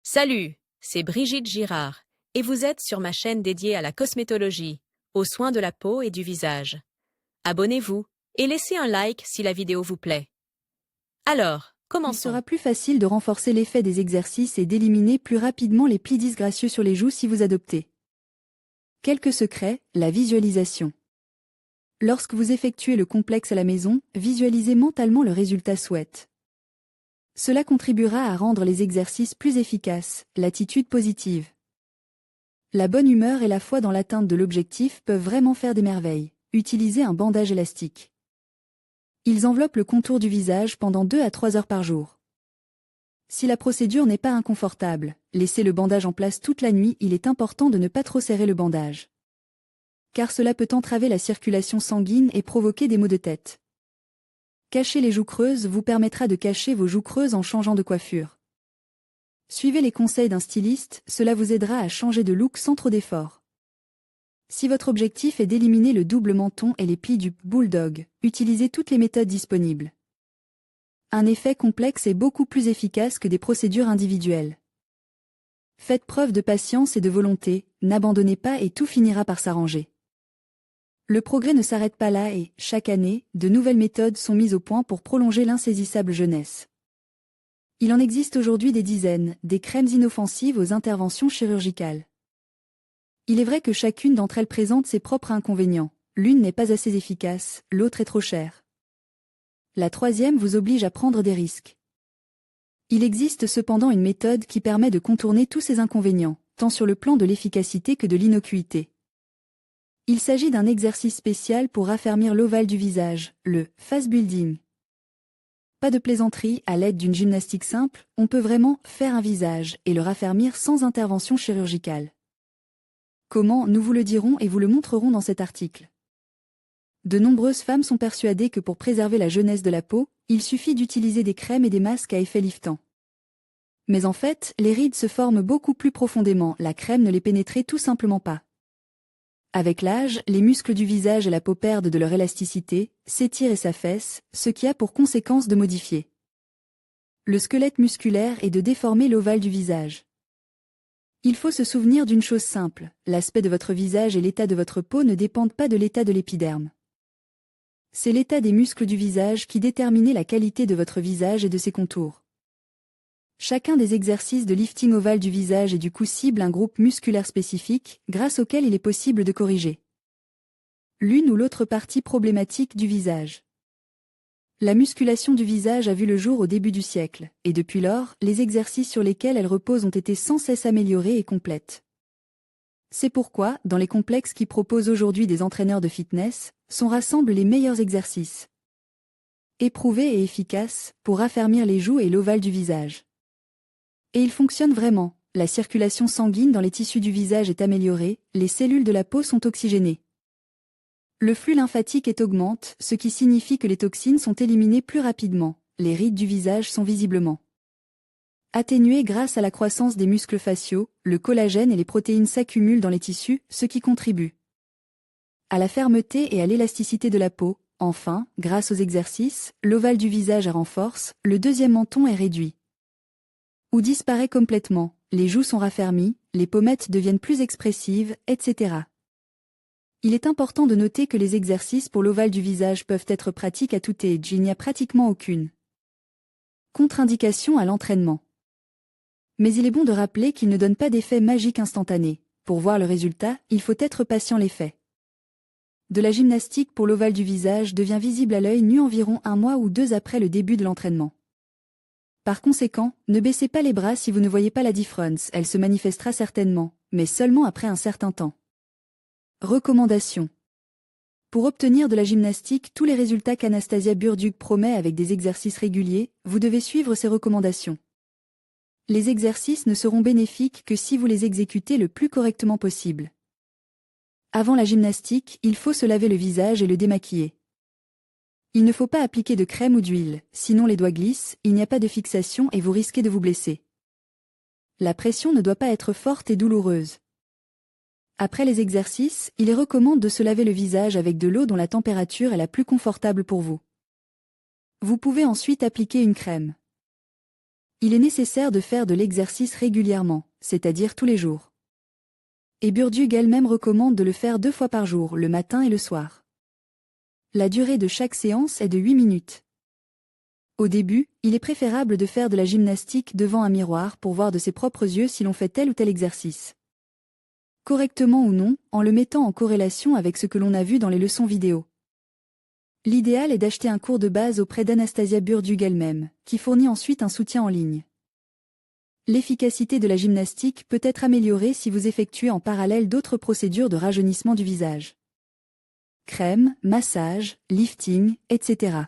Salut, c'est Brigitte Girard, et vous êtes sur ma chaîne dédiée à la cosmétologie, aux soins de la peau et du visage. Abonnez-vous et laissez un like si la vidéo vous plaît. Alors, Il commençons. sera plus facile de renforcer l'effet des exercices et d'éliminer plus rapidement les plis disgracieux sur les joues si vous adoptez. Quelques secrets, la visualisation. Lorsque vous effectuez le complexe à la maison, visualisez mentalement le résultat souhaité. Cela contribuera à rendre les exercices plus efficaces, l'attitude positive. La bonne humeur et la foi dans l'atteinte de l'objectif peuvent vraiment faire des merveilles. Utilisez un bandage élastique. Ils enveloppent le contour du visage pendant 2 à 3 heures par jour. Si la procédure n'est pas inconfortable, laissez le bandage en place toute la nuit, il est important de ne pas trop serrer le bandage. Car cela peut entraver la circulation sanguine et provoquer des maux de tête. Cacher les joues creuses vous permettra de cacher vos joues creuses en changeant de coiffure. Suivez les conseils d'un styliste, cela vous aidera à changer de look sans trop d'efforts. Si votre objectif est d'éliminer le double menton et les plis du bulldog, utilisez toutes les méthodes disponibles. Un effet complexe est beaucoup plus efficace que des procédures individuelles. Faites preuve de patience et de volonté, n'abandonnez pas et tout finira par s'arranger. Le progrès ne s'arrête pas là et, chaque année, de nouvelles méthodes sont mises au point pour prolonger l'insaisissable jeunesse. Il en existe aujourd'hui des dizaines, des crèmes inoffensives aux interventions chirurgicales. Il est vrai que chacune d'entre elles présente ses propres inconvénients. L'une n'est pas assez efficace, l'autre est trop chère. La troisième vous oblige à prendre des risques. Il existe cependant une méthode qui permet de contourner tous ces inconvénients, tant sur le plan de l'efficacité que de l'innocuité. Il s'agit d'un exercice spécial pour raffermir l'ovale du visage, le face building. Pas de plaisanterie, à l'aide d'une gymnastique simple, on peut vraiment faire un visage et le raffermir sans intervention chirurgicale. Comment, nous vous le dirons et vous le montrerons dans cet article. De nombreuses femmes sont persuadées que pour préserver la jeunesse de la peau, il suffit d'utiliser des crèmes et des masques à effet liftant. Mais en fait, les rides se forment beaucoup plus profondément, la crème ne les pénétrait tout simplement pas. Avec l'âge, les muscles du visage et la peau perdent de leur élasticité, s'étirent et s'affaissent, ce qui a pour conséquence de modifier le squelette musculaire et de déformer l'ovale du visage. Il faut se souvenir d'une chose simple, l'aspect de votre visage et l'état de votre peau ne dépendent pas de l'état de l'épiderme. C'est l'état des muscles du visage qui détermine la qualité de votre visage et de ses contours. Chacun des exercices de lifting ovale du visage et du cou cible un groupe musculaire spécifique, grâce auquel il est possible de corriger l'une ou l'autre partie problématique du visage. La musculation du visage a vu le jour au début du siècle, et depuis lors, les exercices sur lesquels elle repose ont été sans cesse améliorés et complètes. C'est pourquoi, dans les complexes qui proposent aujourd'hui des entraîneurs de fitness, sont rassemblent les meilleurs exercices éprouvés et efficaces pour raffermir les joues et l'ovale du visage. Et ils fonctionnent vraiment, la circulation sanguine dans les tissus du visage est améliorée, les cellules de la peau sont oxygénées. Le flux lymphatique augmente, ce qui signifie que les toxines sont éliminées plus rapidement, les rides du visage sont visiblement atténuées grâce à la croissance des muscles faciaux, le collagène et les protéines s'accumulent dans les tissus, ce qui contribue à la fermeté et à l'élasticité de la peau. Enfin, grâce aux exercices, l'ovale du visage renforce, le deuxième menton est réduit ou disparaît complètement, les joues sont raffermies, les pommettes deviennent plus expressives, etc. Il est important de noter que les exercices pour l'ovale du visage peuvent être pratiques à tout âge, il n'y a pratiquement aucune contre-indication à l'entraînement. Mais il est bon de rappeler qu'il ne donne pas d'effet magique instantané. Pour voir le résultat, il faut être patient. L'effet de la gymnastique pour l'ovale du visage devient visible à l'œil nu environ 1 mois ou 2 après le début de l'entraînement. Par conséquent, ne baissez pas les bras si vous ne voyez pas la différence, elle se manifestera certainement, mais seulement après un certain temps. Recommandations. Pour obtenir de la gymnastique tous les résultats qu'Anastasia Burduc promet avec des exercices réguliers, vous devez suivre ses recommandations. Les exercices ne seront bénéfiques que si vous les exécutez le plus correctement possible. Avant la gymnastique, il faut se laver le visage et le démaquiller. Il ne faut pas appliquer de crème ou d'huile, sinon les doigts glissent, il n'y a pas de fixation et vous risquez de vous blesser. La pression ne doit pas être forte et douloureuse. Après les exercices, il est recommandé de se laver le visage avec de l'eau dont la température est la plus confortable pour vous. Vous pouvez ensuite appliquer une crème. Il est nécessaire de faire de l'exercice régulièrement, c'est-à-dire tous les jours. Et Burduig elle-même recommande de le faire 2 fois par jour, le matin et le soir. La durée de chaque séance est de 8 minutes. Au début, il est préférable de faire de la gymnastique devant un miroir pour voir de ses propres yeux si l'on fait tel ou tel exercice. Correctement ou non, en le mettant en corrélation avec ce que l'on a vu dans les leçons vidéo. L'idéal est d'acheter un cours de base auprès d'Anastasia Burduig elle-même, qui fournit ensuite un soutien en ligne. L'efficacité de la gymnastique peut être améliorée si vous effectuez en parallèle d'autres procédures de rajeunissement du visage. Crème, massage, lifting, etc.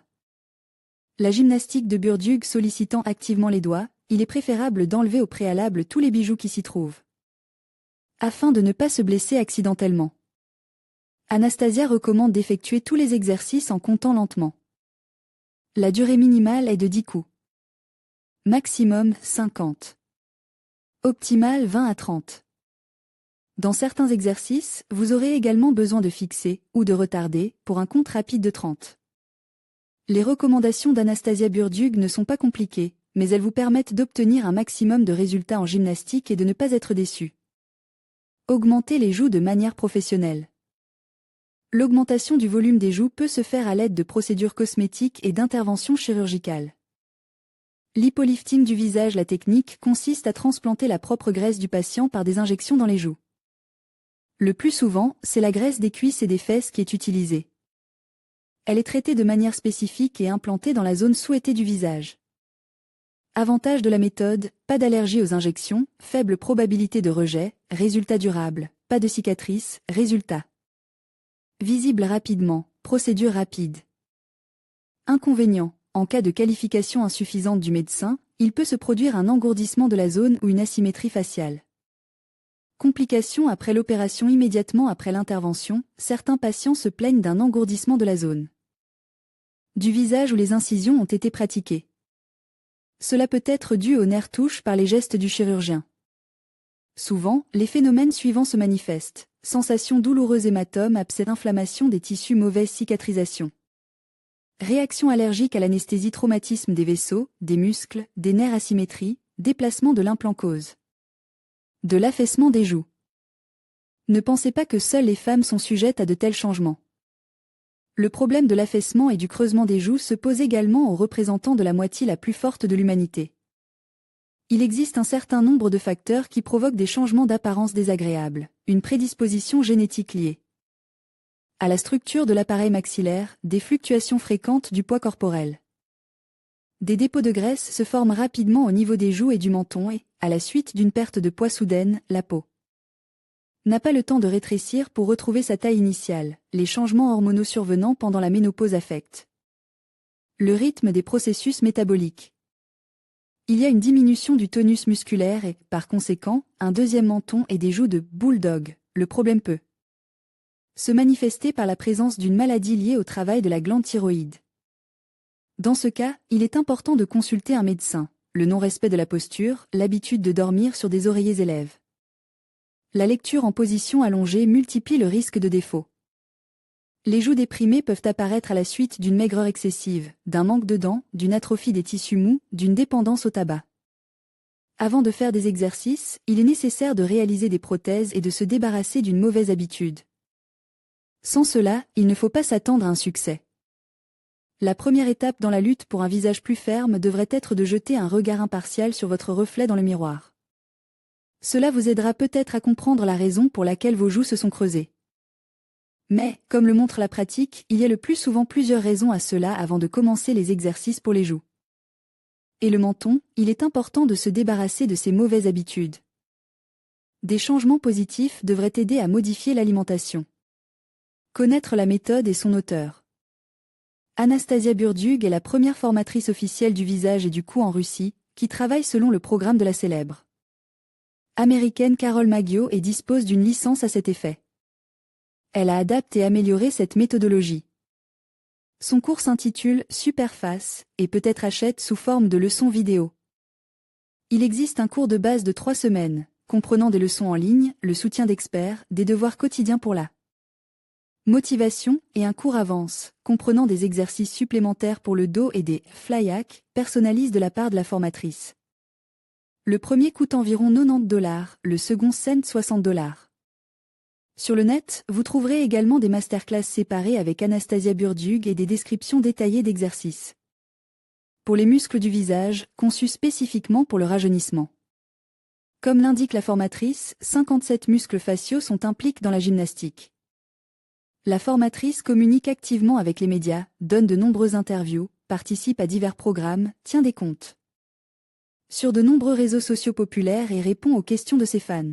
La gymnastique de Burduig sollicitant activement les doigts, il est préférable d'enlever au préalable tous les bijoux qui s'y trouvent, afin de ne pas se blesser accidentellement. Anastasia recommande d'effectuer tous les exercices en comptant lentement. La durée minimale est de 10 coups. Maximum 50. Optimal 20 à 30. Dans certains exercices, vous aurez également besoin de fixer, ou de retarder, pour un compte rapide de 30. Les recommandations d'Anastasia Burduig ne sont pas compliquées, mais elles vous permettent d'obtenir un maximum de résultats en gymnastique et de ne pas être déçu. Augmenter les joues de manière professionnelle. L'augmentation du volume des joues peut se faire à l'aide de procédures cosmétiques et d'interventions chirurgicales. L'hypolifting du visage. La technique consiste à transplanter la propre graisse du patient par des injections dans les joues. Le plus souvent, c'est la graisse des cuisses et des fesses qui est utilisée. Elle est traitée de manière spécifique et implantée dans la zone souhaitée du visage. Avantage de la méthode, pas d'allergie aux injections, faible probabilité de rejet, résultat durable, pas de cicatrices, résultat visible rapidement, procédure rapide. Inconvénient, en cas de qualification insuffisante du médecin, il peut se produire un engourdissement de la zone ou une asymétrie faciale. Complications après l'opération. Immédiatement après l'intervention, certains patients se plaignent d'un engourdissement de la zone du visage où les incisions ont été pratiquées. Cela peut être dû aux nerfs touches par les gestes du chirurgien. Souvent, les phénomènes suivants se manifestent: sensation douloureuse, hématome, abcès, inflammation des tissus, mauvaise cicatrisation. Réaction allergique à l'anesthésie, traumatisme des vaisseaux, des muscles, des nerfs, asymétrie, déplacement de l'implant, cause de l'affaissement des joues. Ne pensez pas que seules les femmes sont sujettes à de tels changements. Le problème de l'affaissement et du creusement des joues se pose également aux représentants de la moitié la plus forte de l'humanité. Il existe un certain nombre de facteurs qui provoquent des changements d'apparence désagréables, une prédisposition génétique liée à la structure de l'appareil maxillaire, des fluctuations fréquentes du poids corporel. Des dépôts de graisse se forment rapidement au niveau des joues et du menton et, à la suite d'une perte de poids soudaine, la peau n'a pas le temps de rétrécir pour retrouver sa taille initiale. Les changements hormonaux survenant pendant la ménopause affectent le rythme des processus métaboliques. Il y a une diminution du tonus musculaire et, par conséquent, un deuxième menton et des joues de bulldog. Le problème peut se manifester par la présence d'une maladie liée au travail de la glande thyroïde. Dans ce cas, il est important de consulter un médecin. Le non-respect de la posture, l'habitude de dormir sur des oreillers élèves. La lecture en position allongée multiplie le risque de défaut. Les joues déprimées peuvent apparaître à la suite d'une maigreur excessive, d'un manque de dents, d'une atrophie des tissus mous, d'une dépendance au tabac. Avant de faire des exercices, il est nécessaire de réaliser des prothèses et de se débarrasser d'une mauvaise habitude. Sans cela, il ne faut pas s'attendre à un succès. La première étape dans la lutte pour un visage plus ferme devrait être de jeter un regard impartial sur votre reflet dans le miroir. Cela vous aidera peut-être à comprendre la raison pour laquelle vos joues se sont creusées. Mais, comme le montre la pratique, il y a le plus souvent plusieurs raisons à cela avant de commencer les exercices pour les joues. Et le menton, il est important de se débarrasser de ces mauvaises habitudes. Des changements positifs devraient aider à modifier l'alimentation. Connaître la méthode et son auteur. Anastasia Burduig est la première formatrice officielle du visage et du cou en Russie, qui travaille selon le programme de la célèbre américaine Carol Maggio et dispose d'une licence à cet effet. Elle a adapté et amélioré cette méthodologie. Son cours s'intitule Superface et peut être acheté sous forme de leçons vidéo. Il existe un cours de base de 3 semaines, comprenant des leçons en ligne, le soutien d'experts, des devoirs quotidiens pour la motivation et un cours avance, comprenant des exercices supplémentaires pour le dos et des fly hacks personnalisés de la part de la formatrice. Le premier coûte environ 90 $, le second 60 $. Sur le net, vous trouverez également des masterclass séparées avec Anastasia Burdiug et des descriptions détaillées d'exercices. Pour les muscles du visage, conçus spécifiquement pour le rajeunissement. Comme l'indique la formatrice, 57 muscles faciaux sont impliqués dans la gymnastique. La formatrice communique activement avec les médias, donne de nombreuses interviews, participe à divers programmes, tient des comptes sur de nombreux réseaux sociaux populaires et répond aux questions de ses fans.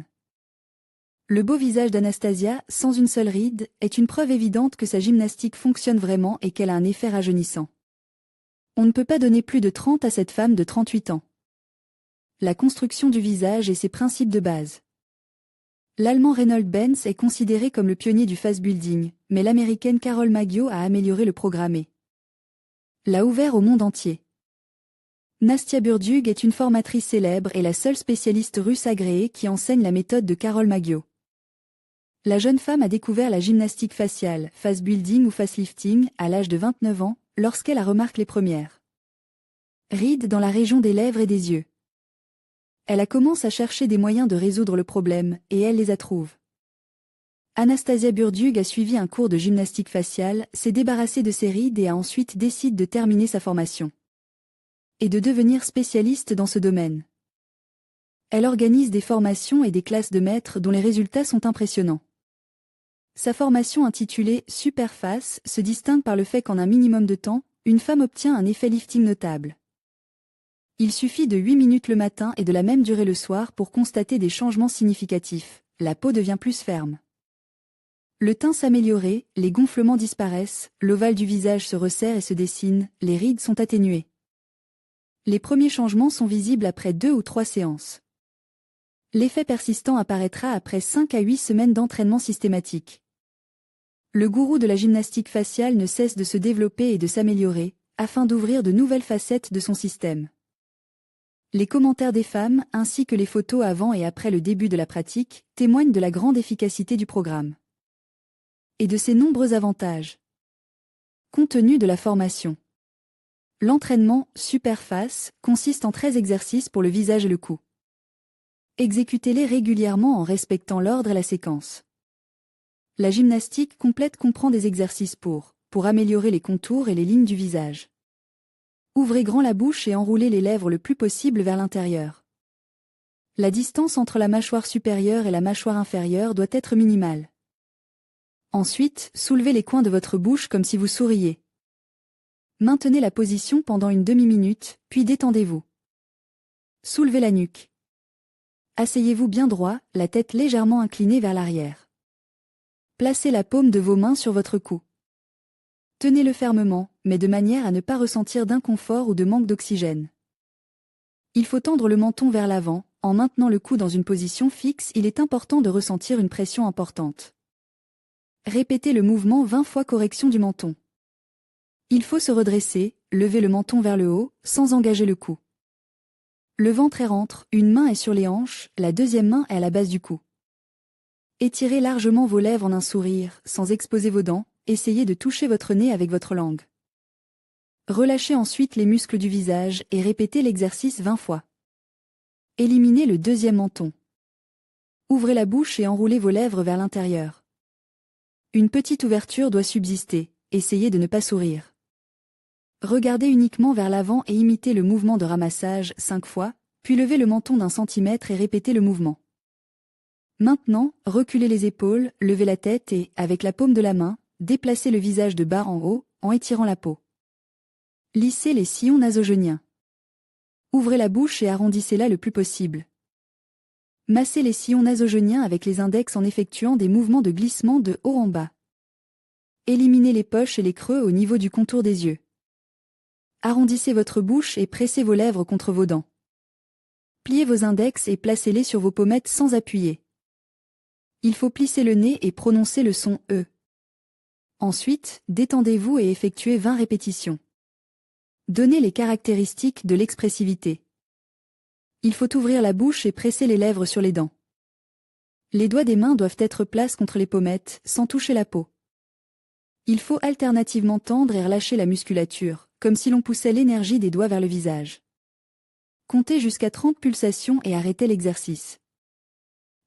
Le beau visage d'Anastasia, sans une seule ride, est une preuve évidente que sa gymnastique fonctionne vraiment et qu'elle a un effet rajeunissant. On ne peut pas donner plus de 30 à cette femme de 38 ans. La construction du visage et ses principes de base. L'Allemand Reinhold Benz est considéré comme le pionnier du fast building, mais l'Américaine Carol Maggio a amélioré le programme et l'a ouvert au monde entier. Nastia Burdiug est une formatrice célèbre et la seule spécialiste russe agréée qui enseigne la méthode de Carol Maggio. La jeune femme a découvert la gymnastique faciale, fast building ou fastlifting, à l'âge de 29 ans, lorsqu'elle a remarqué les premières rides dans la région des lèvres et des yeux. Elle a commencé à chercher des moyens de résoudre le problème, et elle les a trouvés. Anastasia Burdiug a suivi un cours de gymnastique faciale, s'est débarrassée de ses rides et a ensuite décidé de terminer sa formation et de devenir spécialiste dans ce domaine. Elle organise des formations et des classes de maîtres dont les résultats sont impressionnants. Sa formation intitulée « Super Face » se distingue par le fait qu'en un minimum de temps, une femme obtient un effet lifting notable. Il suffit de 8 minutes le matin et de la même durée le soir pour constater des changements significatifs. La peau devient plus ferme. Le teint s'améliore, les gonflements disparaissent, l'ovale du visage se resserre et se dessine, les rides sont atténuées. Les premiers changements sont visibles après 2 ou 3 séances. L'effet persistant apparaîtra après 5 à 8 semaines d'entraînement systématique. Le gourou de la gymnastique faciale ne cesse de se développer et de s'améliorer, afin d'ouvrir de nouvelles facettes de son système. Les commentaires des femmes, ainsi que les photos avant et après le début de la pratique, témoignent de la grande efficacité du programme et de ses nombreux avantages. Contenu de la formation. L'entraînement Super Face consiste en 13 exercices pour le visage et le cou. Exécutez-les régulièrement en respectant l'ordre et la séquence. La gymnastique complète comprend des exercices pour améliorer les contours et les lignes du visage. Ouvrez grand la bouche et enroulez les lèvres le plus possible vers l'intérieur. La distance entre la mâchoire supérieure et la mâchoire inférieure doit être minimale. Ensuite, soulevez les coins de votre bouche comme si vous souriez. Maintenez la position pendant une demi-minute, puis détendez-vous. Soulevez la nuque. Asseyez-vous bien droit, la tête légèrement inclinée vers l'arrière. Placez la paume de vos mains sur votre cou. Tenez-le fermement, mais de manière à ne pas ressentir d'inconfort ou de manque d'oxygène. Il faut tendre le menton vers l'avant, en maintenant le cou dans une position fixe, il est important de ressentir une pression importante. Répétez le mouvement 20 fois correction du menton. Il faut se redresser, lever le menton vers le haut, sans engager le cou. Le ventre est rentre, une main est sur les hanches, la deuxième main est à la base du cou. Étirez largement vos lèvres en un sourire, sans exposer vos dents, essayez de toucher votre nez avec votre langue. Relâchez ensuite les muscles du visage et répétez l'exercice 20 fois. Éliminez le deuxième menton. Ouvrez la bouche et enroulez vos lèvres vers l'intérieur. Une petite ouverture doit subsister, essayez de ne pas sourire. Regardez uniquement vers l'avant et imitez le mouvement de ramassage 5 fois, puis levez le menton d'1 centimètre et répétez le mouvement. Maintenant, reculez les épaules, levez la tête et, avec la paume de la main, déplacez le visage de bas en haut, en étirant la peau. Lissez les sillons nasogéniens. Ouvrez la bouche et arrondissez-la le plus possible. Massez les sillons nasogéniens avec les index en effectuant des mouvements de glissement de haut en bas. Éliminez les poches et les creux au niveau du contour des yeux. Arrondissez votre bouche et pressez vos lèvres contre vos dents. Pliez vos index et placez-les sur vos pommettes sans appuyer. Il faut plisser le nez et prononcer le son E. Ensuite, détendez-vous et effectuez 20 répétitions. Donnez les caractéristiques de l'expressivité. Il faut ouvrir la bouche et presser les lèvres sur les dents. Les doigts des mains doivent être placés contre les pommettes, sans toucher la peau. Il faut alternativement tendre et relâcher la musculature, comme si l'on poussait l'énergie des doigts vers le visage. Comptez jusqu'à 30 pulsations et arrêtez l'exercice.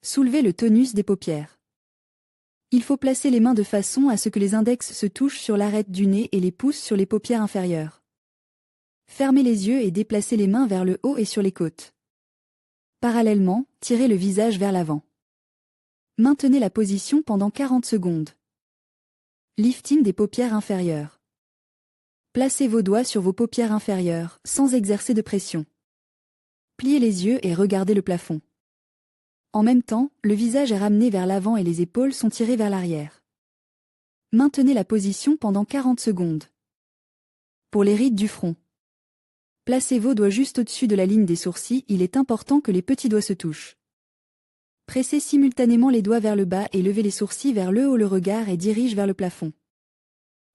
Soulevez le tonus des paupières. Il faut placer les mains de façon à ce que les index se touchent sur l'arête du nez et les pouces sur les paupières inférieures. Fermez les yeux et déplacez les mains vers le haut et sur les côtes. Parallèlement, tirez le visage vers l'avant. Maintenez la position pendant 40 secondes. Lifting des paupières inférieures. Placez vos doigts sur vos paupières inférieures, sans exercer de pression. Pliez les yeux et regardez le plafond. En même temps, le visage est ramené vers l'avant et les épaules sont tirées vers l'arrière. Maintenez la position pendant 40 secondes. Pour les rides du front. Placez vos doigts juste au-dessus de la ligne des sourcils, il est important que les petits doigts se touchent. Pressez simultanément les doigts vers le bas et levez les sourcils vers le haut, le regard et dirige vers le plafond.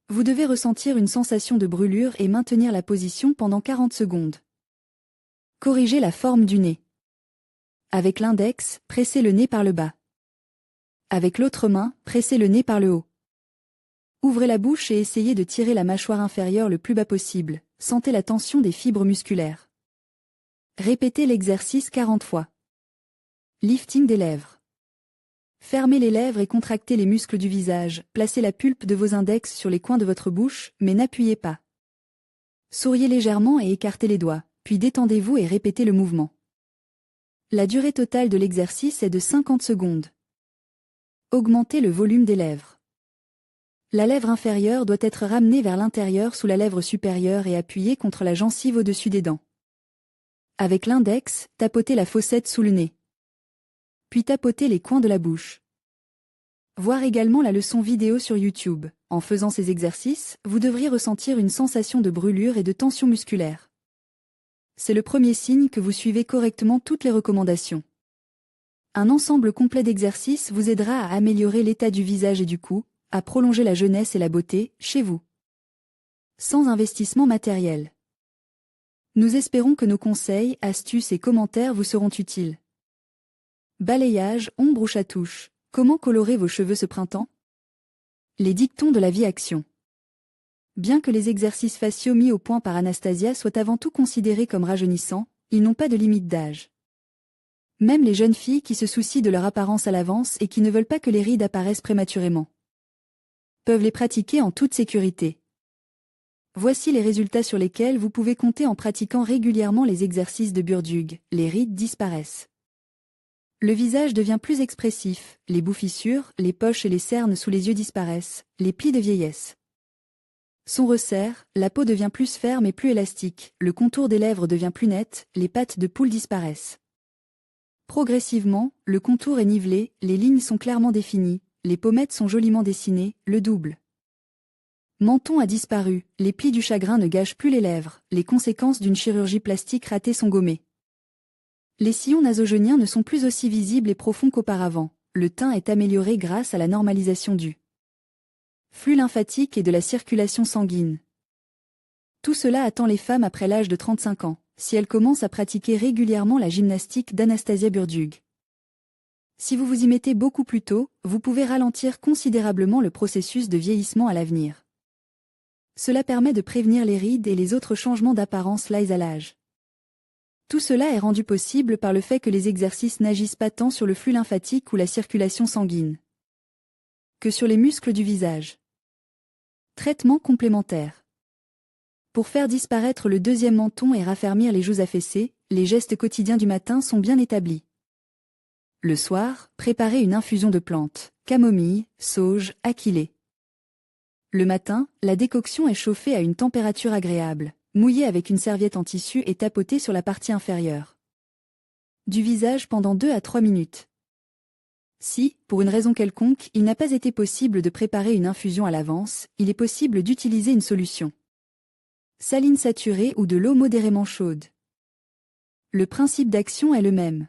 Vous devez ressentir une sensation de brûlure et maintenir la position pendant 40 secondes. Corrigez la forme du nez. Avec l'index, pressez le nez par le bas. Avec l'autre main, pressez le nez par le haut. Ouvrez la bouche et essayez de tirer la mâchoire inférieure le plus bas possible. Sentez la tension des fibres musculaires. Répétez l'exercice 40 fois. Lifting des lèvres. Fermez les lèvres et contractez les muscles du visage, placez la pulpe de vos index sur les coins de votre bouche, mais n'appuyez pas. Souriez légèrement et écartez les doigts, puis détendez-vous et répétez le mouvement. La durée totale de l'exercice est de 50 secondes. Augmentez le volume des lèvres. La lèvre inférieure doit être ramenée vers l'intérieur sous la lèvre supérieure et appuyée contre la gencive au-dessus des dents. Avec l'index, tapotez la fossette sous le nez. Puis tapotez les coins de la bouche. Voir également la leçon vidéo sur YouTube. En faisant ces exercices, vous devriez ressentir une sensation de brûlure et de tension musculaire. C'est le premier signe que vous suivez correctement toutes les recommandations. Un ensemble complet d'exercices vous aidera à améliorer l'état du visage et du cou, à prolonger la jeunesse et la beauté, chez vous. Sans investissement matériel. Nous espérons que nos conseils, astuces et commentaires vous seront utiles. Balayage, ombre ou chatouche. Comment colorer vos cheveux ce printemps? Les dictons de la vie action. Bien que les exercices faciaux mis au point par Anastasia soient avant tout considérés comme rajeunissants, ils n'ont pas de limite d'âge. Même les jeunes filles qui se soucient de leur apparence à l'avance et qui ne veulent pas que les rides apparaissent prématurément peuvent les pratiquer en toute sécurité. Voici les résultats sur lesquels vous pouvez compter en pratiquant régulièrement les exercices de Burdugue. Les rides disparaissent. Le visage devient plus expressif, les bouffissures, les poches et les cernes sous les yeux disparaissent, les plis de vieillesse sont resserrent, la peau devient plus ferme et plus élastique, le contour des lèvres devient plus net, les pattes de poule disparaissent. Progressivement, le contour est nivelé, les lignes sont clairement définies, les pommettes sont joliment dessinées, le double menton a disparu, les plis du chagrin ne gâchent plus les lèvres, les conséquences d'une chirurgie plastique ratée sont gommées. Les sillons nasogéniens ne sont plus aussi visibles et profonds qu'auparavant. Le teint est amélioré grâce à la normalisation du flux lymphatique et de la circulation sanguine. Tout cela attend les femmes après l'âge de 35 ans, si elles commencent à pratiquer régulièrement la gymnastique d'Anastasia Burdugue. Si vous vous y mettez beaucoup plus tôt, vous pouvez ralentir considérablement le processus de vieillissement à l'avenir. Cela permet de prévenir les rides et les autres changements d'apparence liés à l'âge. Tout cela est rendu possible par le fait que les exercices n'agissent pas tant sur le flux lymphatique ou la circulation sanguine que sur les muscles du visage. Traitement complémentaire. Pour faire disparaître le deuxième menton et raffermir les joues affaissées, les gestes quotidiens du matin sont bien établis. Le soir, préparez une infusion de plantes, camomille, sauge, achillée. Le matin, la décoction est chauffée à une température agréable. Mouillez avec une serviette en tissu et tapotez sur la partie inférieure du visage pendant 2 à 3 minutes. Si, pour une raison quelconque, il n'a pas été possible de préparer une infusion à l'avance, il est possible d'utiliser une solution saline saturée ou de l'eau modérément chaude. Le principe d'action est le même.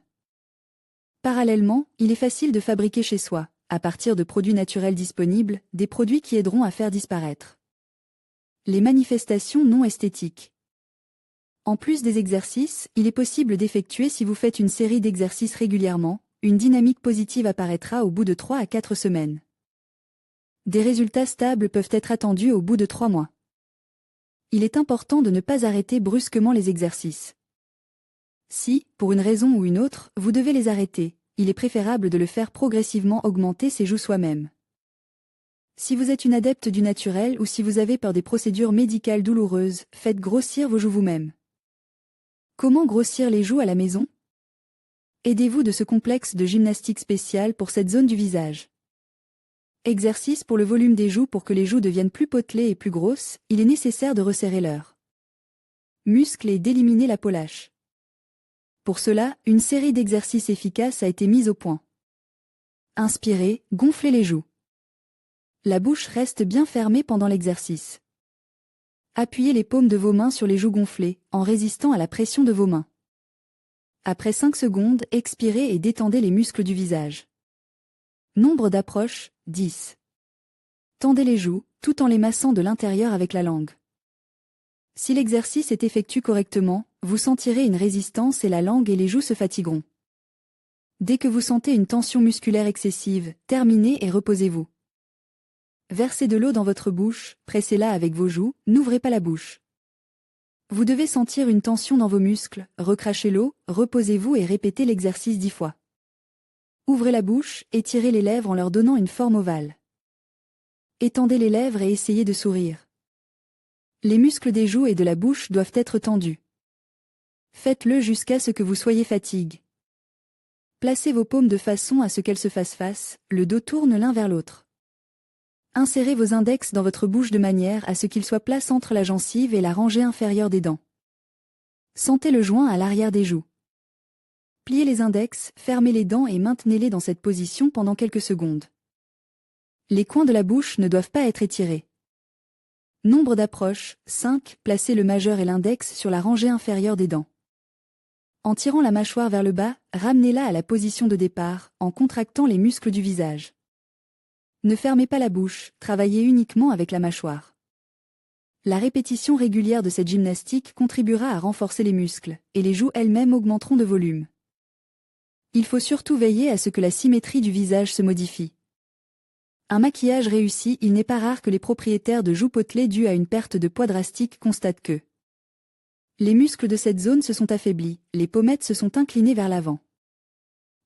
Parallèlement, il est facile de fabriquer chez soi, à partir de produits naturels disponibles, des produits qui aideront à faire disparaître les manifestations non esthétiques. En plus des exercices, il est possible d'effectuer si vous faites une série d'exercices régulièrement, une dynamique positive apparaîtra au bout de 3 à 4 semaines. Des résultats stables peuvent être attendus au bout de 3 mois. Il est important de ne pas arrêter brusquement les exercices. Si, pour une raison ou une autre, vous devez les arrêter, il est préférable de le faire progressivement augmenter ses joues soi-même. Si vous êtes une adepte du naturel ou si vous avez peur des procédures médicales douloureuses, faites grossir vos joues vous-même. Comment grossir les joues à la maison? Aidez-vous de ce complexe de gymnastique spécial pour cette zone du visage. Exercice pour le volume des joues. Pour que les joues deviennent plus potelées et plus grosses, il est nécessaire de resserrer leurs muscles et d'éliminer la peau lâche. Pour cela, une série d'exercices efficaces a été mise au point. Inspirez, gonflez les joues. La bouche reste bien fermée pendant l'exercice. Appuyez les paumes de vos mains sur les joues gonflées, en résistant à la pression de vos mains. Après 5 secondes, expirez et détendez les muscles du visage. Nombre d'approches, 10. Tendez les joues, tout en les massant de l'intérieur avec la langue. Si l'exercice est effectué correctement, vous sentirez une résistance et la langue et les joues se fatigueront. Dès que vous sentez une tension musculaire excessive, terminez et reposez-vous. Versez de l'eau dans votre bouche, pressez-la avec vos joues, n'ouvrez pas la bouche. Vous devez sentir une tension dans vos muscles, recrachez l'eau, reposez-vous et répétez l'exercice 10 fois. Ouvrez la bouche, étirez les lèvres en leur donnant une forme ovale. Étendez les lèvres et essayez de sourire. Les muscles des joues et de la bouche doivent être tendus. Faites-le jusqu'à ce que vous soyez fatigué. Placez vos paumes de façon à ce qu'elles se fassent face, le dos tourne l'un vers l'autre. Insérez vos index dans votre bouche de manière à ce qu'ils soient place entre la gencive et la rangée inférieure des dents. Sentez le joint à l'arrière des joues. Pliez les index, fermez les dents et maintenez-les dans cette position pendant quelques secondes. Les coins de la bouche ne doivent pas être étirés. Nombre d'approches, 5, placez le majeur et l'index sur la rangée inférieure des dents. En tirant la mâchoire vers le bas, ramenez-la à la position de départ, en contractant les muscles du visage. Ne fermez pas la bouche, travaillez uniquement avec la mâchoire. La répétition régulière de cette gymnastique contribuera à renforcer les muscles, et les joues elles-mêmes augmenteront de volume. Il faut surtout veiller à ce que la symétrie du visage se modifie. Un maquillage réussi, il n'est pas rare que les propriétaires de joues potelées dues à une perte de poids drastique constatent que les muscles de cette zone se sont affaiblis, les pommettes se sont inclinées vers l'avant.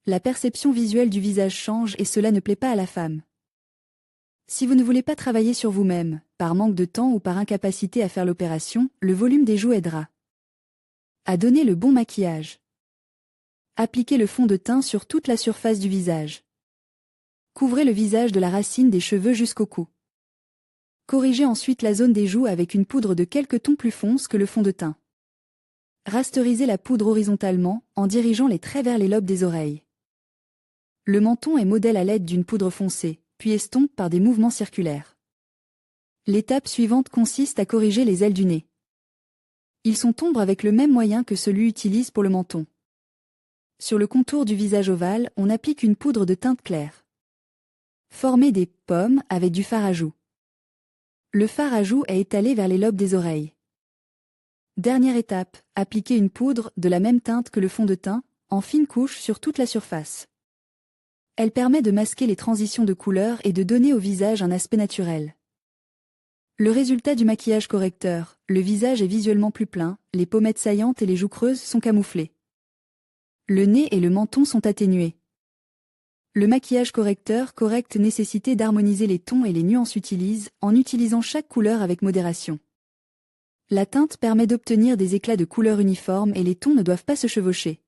La perception visuelle du visage change et cela ne plaît pas à la femme. Si vous ne voulez pas travailler sur vous-même, par manque de temps ou par incapacité à faire l'opération, le volume des joues aidera à donner le bon maquillage. Appliquez le fond de teint sur toute la surface du visage. Couvrez le visage de la racine des cheveux jusqu'au cou. Corrigez ensuite la zone des joues avec une poudre de quelques tons plus fonce que le fond de teint. Rasterisez la poudre horizontalement, en dirigeant les traits vers les lobes des oreilles. Le menton est modèle à l'aide d'une poudre foncée, puis estompe par des mouvements circulaires. L'étape suivante consiste à corriger les ailes du nez. Ils sont ombres avec le même moyen que celui utilisé pour le menton. Sur le contour du visage ovale, on applique une poudre de teinte claire. Formez des pommes avec du fard à joues. Le fard à joues est étalé vers les lobes des oreilles. Dernière étape, appliquez une poudre de la même teinte que le fond de teint, en fine couche sur toute la surface. Elle permet de masquer les transitions de couleurs et de donner au visage un aspect naturel. Le résultat du maquillage correcteur, le visage est visuellement plus plein, les pommettes saillantes et les joues creuses sont camouflées. Le nez et le menton sont atténués. Le maquillage correcteur correct nécessite d'harmoniser les tons et les nuances utilisées, en utilisant chaque couleur avec modération. La teinte permet d'obtenir des éclats de couleurs uniformes et les tons ne doivent pas se chevaucher.